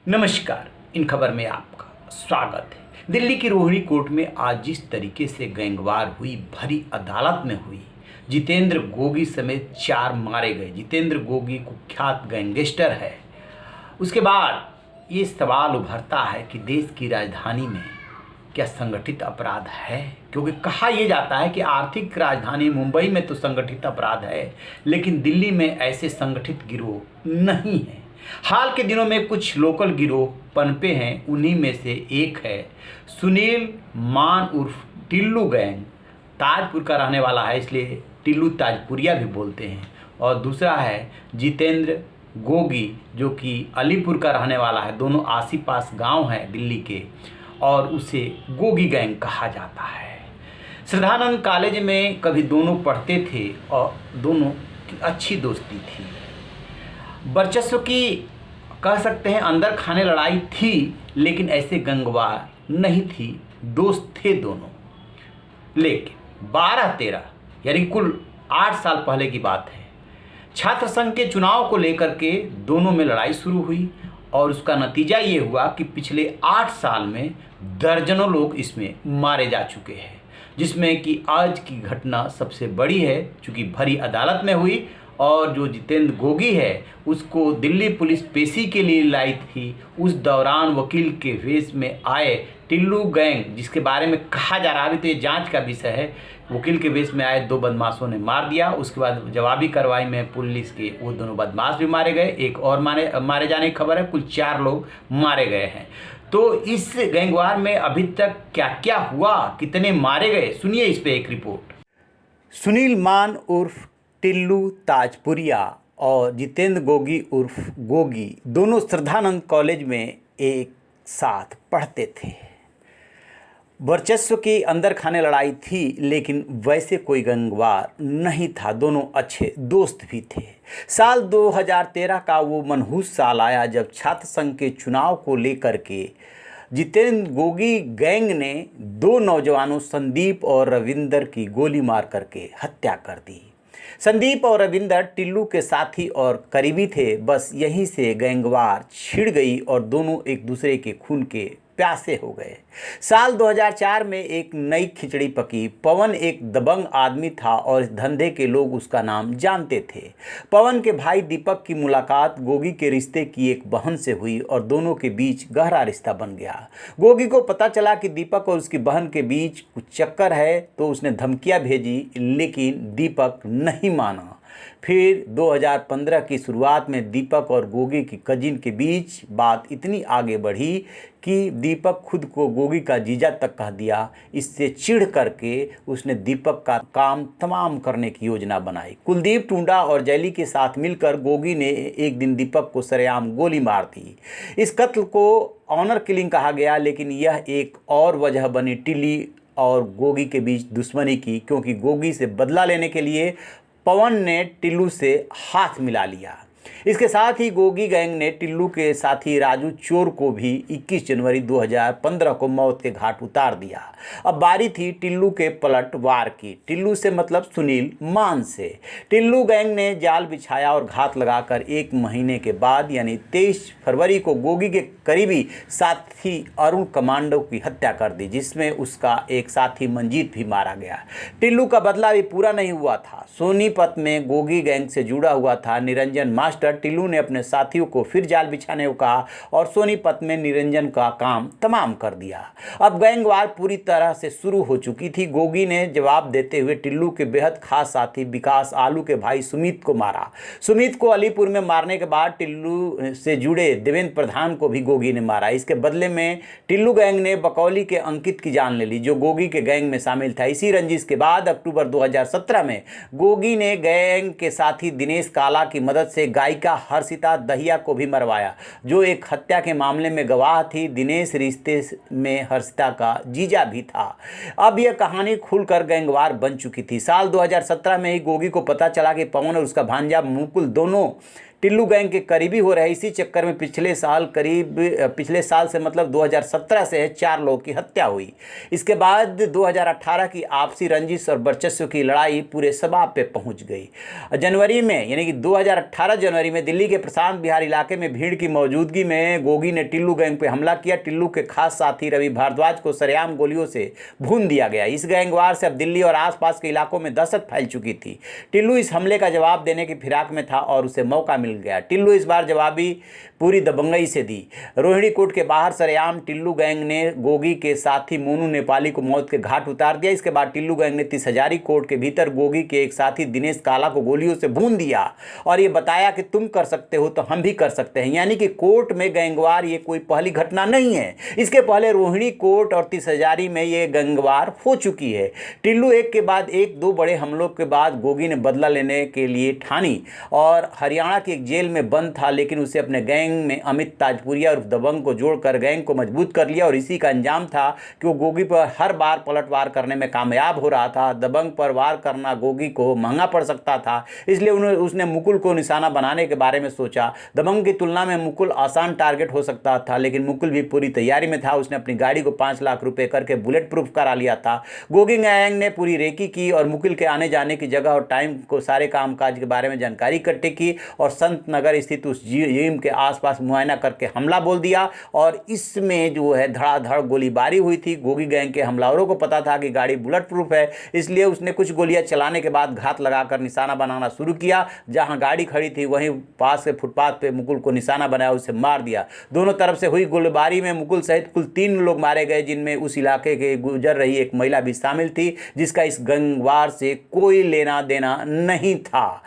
नमस्कार। इन खबर में आपका स्वागत है। दिल्ली की रोहिणी कोर्ट में आज जिस तरीके से गैंगवार हुई, भरी अदालत में हुई। जितेंद्र गोगी समेत 4 मारे गए। जितेंद्र गोगी कुख्यात गैंगस्टर है। उसके बाद ये सवाल उभरता है कि देश की राजधानी में क्या संगठित अपराध है, क्योंकि कहा यह जाता है कि आर्थिक राजधानी मुंबई में तो संगठित अपराध है, लेकिन दिल्ली में ऐसे संगठित गिरोह नहीं है। हाल के दिनों में कुछ लोकल गिरोह पनपे हैं। उन्हीं में से एक है सुनील मान उर्फ टिल्लू गैंग। ताजपुर का रहने वाला है, इसलिए टिल्लू ताजपुरिया भी बोलते हैं। और दूसरा है जितेंद्र गोगी, जो कि अलीपुर का रहने वाला है। दोनों आसी पास गांव हैं दिल्ली के, और उसे गोगी गैंग कहा जाता है। श्रद्धानंद कॉलेज में कभी दोनों पढ़ते थे और दोनों की अच्छी दोस्ती थी। वर्चस्व की कह सकते हैं अंदर खाने लड़ाई थी, लेकिन ऐसे गैंगवार नहीं थी। दोस्त थे दोनों। लेकिन 12-13 यानी कुल 8 साल पहले की बात है, छात्र संघ के चुनाव को लेकर के दोनों में लड़ाई शुरू हुई और उसका नतीजा ये हुआ कि पिछले 8 साल में दर्जनों लोग इसमें मारे जा चुके हैं, जिसमें कि आज की घटना सबसे बड़ी है, चूँकि भरी अदालत में हुई। और जो जितेंद्र गोगी है उसको दिल्ली पुलिस पेशी के लिए लाई थी। उस दौरान वकील के वेश में आए टिल्लू गैंग, जिसके बारे में कहा जा रहा है, अभी तो ये जांच का विषय है, वकील के वेश में आए 2 बदमाशों ने मार दिया। उसके बाद जवाबी कार्रवाई में पुलिस के वो दोनों बदमाश भी मारे गए। एक और मारे जाने की खबर है। कुल 4 लोग मारे गए हैं। तो इस गैंगवार में अभी तक क्या क्या हुआ, कितने मारे गए, सुनिए इस पर एक रिपोर्ट। सुनील मान उर्फ टिल्लू ताजपुरिया और जितेंद्र गोगी उर्फ गोगी दोनों श्रद्धानंद कॉलेज में एक साथ पढ़ते थे। वर्चस्व की अंदर खाने लड़ाई थी, लेकिन वैसे कोई गैंगवार नहीं था। दोनों अच्छे दोस्त भी थे। साल 2013 का वो मनहूस साल आया जब छात्र संघ के चुनाव को लेकर के जितेंद्र गोगी गैंग ने 2 नौजवानों संदीप और रविंदर की गोली मार करके हत्या कर दी। संदीप और रविंदर टिल्लू के साथी और करीबी थे। बस यहीं से गैंगवार छिड़ गई और दोनों एक दूसरे के खून के प्यासे हो गए। साल 2004 में एक नई खिचड़ी पकी। पवन एक दबंग आदमी था और इस धंधे के लोग उसका नाम जानते थे। पवन के भाई दीपक की मुलाकात गोगी के रिश्ते की एक बहन से हुई और दोनों के बीच गहरा रिश्ता बन गया। गोगी को पता चला कि दीपक और उसकी बहन के बीच कुछ चक्कर है, तो उसने धमकियां भेजी, लेकिन दीपक नहीं माना। फिर 2015 की शुरुआत में दीपक और गोगी की कजिन के बीच बात इतनी आगे बढ़ी कि दीपक खुद को गोगी का जीजा तक कह दिया। इससे चिढ़ करके उसने दीपक का काम तमाम करने की योजना बनाई। कुलदीप टुंडा और जैली के साथ मिलकर गोगी ने एक दिन दीपक को सरेआम गोली मार दी। इस कत्ल को ऑनर किलिंग कहा गया, लेकिन यह एक और वजह बनी टिल्ली और गोगी के बीच दुश्मनी की, क्योंकि गोगी से बदला लेने के लिए पवन ने टिल्लू से हाथ मिला लिया। इसके साथ ही गोगी गैंग ने टिल्लू के साथी राजू चोर को भी 21 जनवरी 2015 को मौत के घाट उतार दिया। अब बारी थी टिल्लू के पलटवार की। टिल्लू से मतलब सुनील मान से। टिल्लू गैंग ने जाल बिछाया और घात लगाकर 1 महीने के बाद यानी 23 फरवरी को गोगी के करीबी साथी अरुण कमांडो की हत्या कर दी, जिसमें उसका एक साथी मंजीत भी मारा गया। टिल्लू का बदला भी पूरा नहीं हुआ था। सोनीपत में गोगी गैंग से जुड़ा हुआ था निरंजन मास्टर। टिल्लू ने अपने साथियों को फिर जाल बिछाने को कहा और सोनीपत में निरंजन का काम तमाम कर दिया। अब गैंगवार पूरी तरह से शुरू हो चुकी थी। गोगी ने जवाब देते हुए टिल्लू के बेहद खास साथी विकास आलू के भाई सुमित को मारा। सुमित को अलीपुर में मारने के बाद टिल्लू से जुड़े देवेंद्र प्रधान को भी गोगी ने मारा। इसके बदले में टिल्लू गैंग ने बकौली के अंकित की जान ले ली, जो गोगी के गैंग में शामिल था। इसी रंजिश के बाद अक्टूबर 2017 में गोगी ने गैंग के साथी दिनेश काला की मदद से गायिका हर्षिता दहिया को भी मरवाया, जो एक हत्या के मामले में गवाह थी। दिनेश रिश्ते में हर्षिता का जीजा भी था। अब यह कहानी खुलकर गैंगवार बन चुकी थी। साल 2017 में ही गोगी को पता चला कि पवन और उसका भांजा मुकुल दोनों टिल्लू गैंग के करीबी हो रहे। इसी चक्कर में पिछले साल से मतलब 2017 से 4 लोगों की हत्या हुई। इसके बाद 2018 की आपसी रंजिश और वर्चस्व की लड़ाई पूरे शबाब पे पहुंच गई। जनवरी में यानी कि 2018 जनवरी में दिल्ली के प्रशांत बिहार इलाके में भीड़ की मौजूदगी में गोगी ने टिल्लू गैंग पर हमला किया। टिल्लू के खास साथी रवि भारद्वाज को सरेआम गोलियों से भून दिया गया। इस गैंगवार से अब दिल्ली और आसपास के इलाकों में दहशत फैल चुकी थी। टिल्लू इस हमले का जवाब देने की फिराक में था और उसे मौका मिल गया। टिल्लू इस बार जवाबी पूरी दबंगई से दी। रोहिणी कोर्ट के बाहर सरेआम टिल्लू गैंग ने गोगी के साथी मोनू नेपाली को मौत के घाट उतार दिया। इसके बाद टिल्लू गैंग ने 30 हजारी कोर्ट के भीतर गोगी के एक साथी दिनेश काला को गोलियों से भून दिया और ये बताया कि तुम कर सकते हो तो हम भी कर सकते हैं। यानी कि कोर्ट में गैंगवार ये कोई पहली घटना नहीं है। इसके पहले रोहिणी कोर्ट और 30 हजारी में ये गैंगवार हो चुकी है। टिल्लू एक के बाद एक 2 बड़े हमलों के बाद गोगी ने बदला लेने के लिए ठानी और हरियाणा की एक जेल में बंद था, लेकिन उसे अपने गैंग में अमित ताजपुरिया और दबंग को जोड़कर गैंग को मजबूत कर लिया और इसी का अंजाम था कि वो गोगी पर हर बार पलटवार करने में कामयाब हो रहा था। दबंग पर वार करना गोगी को महंगा पड़ सकता था, इसलिए उसने मुकुल को निशाना बनाने के बारे में सोचा। दबंग की तुलना में मुकुल आसान टारगेट हो सकता था, लेकिन मुकुल भी पूरी तैयारी में था। उसने अपनी गाड़ी को 5 लाख रुपए करके बुलेट प्रूफ करा लिया था। गोगी गैंग ने पूरी रेकी की और मुकुल के आने जाने की जगह और टाइम को सारे कामकाज के बारे में जानकारी इकट्ठी की और संत नगर स्थित उस जिम के आसपास मुआयना करके हमला बोल दिया और इसमें जो है धड़ाधड़ गोलीबारी हुई थी। गोगी गैंग के हमलावरों को पता था कि गाड़ी बुलेट प्रूफ है, इसलिए उसने कुछ गोलियां चलाने के बाद घात लगाकर निशाना बनाना शुरू किया। जहां गाड़ी खड़ी थी वहीं पास के फुटपाथ पे मुकुल को निशाना बनाया, उसे मार दिया। दोनों तरफ से हुई गोलीबारी में मुकुल सहित कुल 3 लोग मारे गए, जिनमें उस इलाके के गुजर रही एक महिला भी शामिल थी, जिसका इस गैंगवार से कोई लेना देना नहीं था।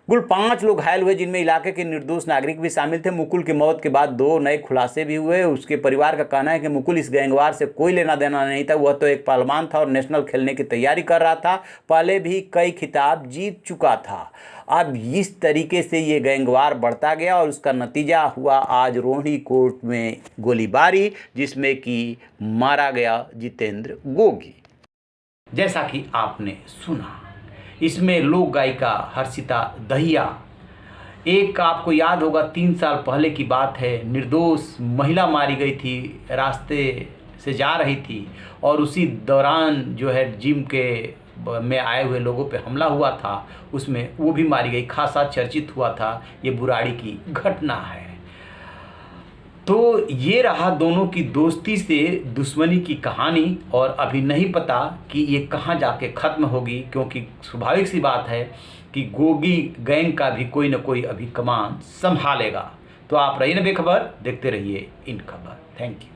कुल 5 लोग घायल हुए, जिनमें इलाके के निर्दोष नागरिक भी शामिल थे। मुकुल की मौत के बाद 2 नए खुलासे भी हुए। उसके परिवार का कहना है कि मुकुल इस गैंगवार से कोई लेना देना नहीं था, वह तो एक पहलवान था और नेशनल खेलने की तैयारी कर रहा था। पहले भी कई खिताब जीत चुका था। अब इस तरीके से ये गैंगवार बढ़ता गया और उसका नतीजा हुआ आज रोहिणी कोर्ट में गोलीबारी, जिसमें कि मारा गया जितेंद्र गोगी। जैसा कि आपने सुना, इसमें लोक गायिका हर्षिता दहिया, एक आपको याद होगा 3 साल पहले की बात है, निर्दोष महिला मारी गई थी, रास्ते से जा रही थी और उसी दौरान जो है जिम के में आए हुए लोगों पे हमला हुआ था, उसमें वो भी मारी गई। खासा चर्चित हुआ था। ये बुराड़ी की घटना है। तो ये रहा दोनों की दोस्ती से दुश्मनी की कहानी और अभी नहीं पता कि ये कहाँ जाके ख़त्म होगी, क्योंकि स्वाभाविक सी बात है कि गोगी गैंग का भी कोई ना कोई अभी कमान संभालेगा। तो आप रहिए ना बेखबर, देखते रहिए इन खबर। Thank you.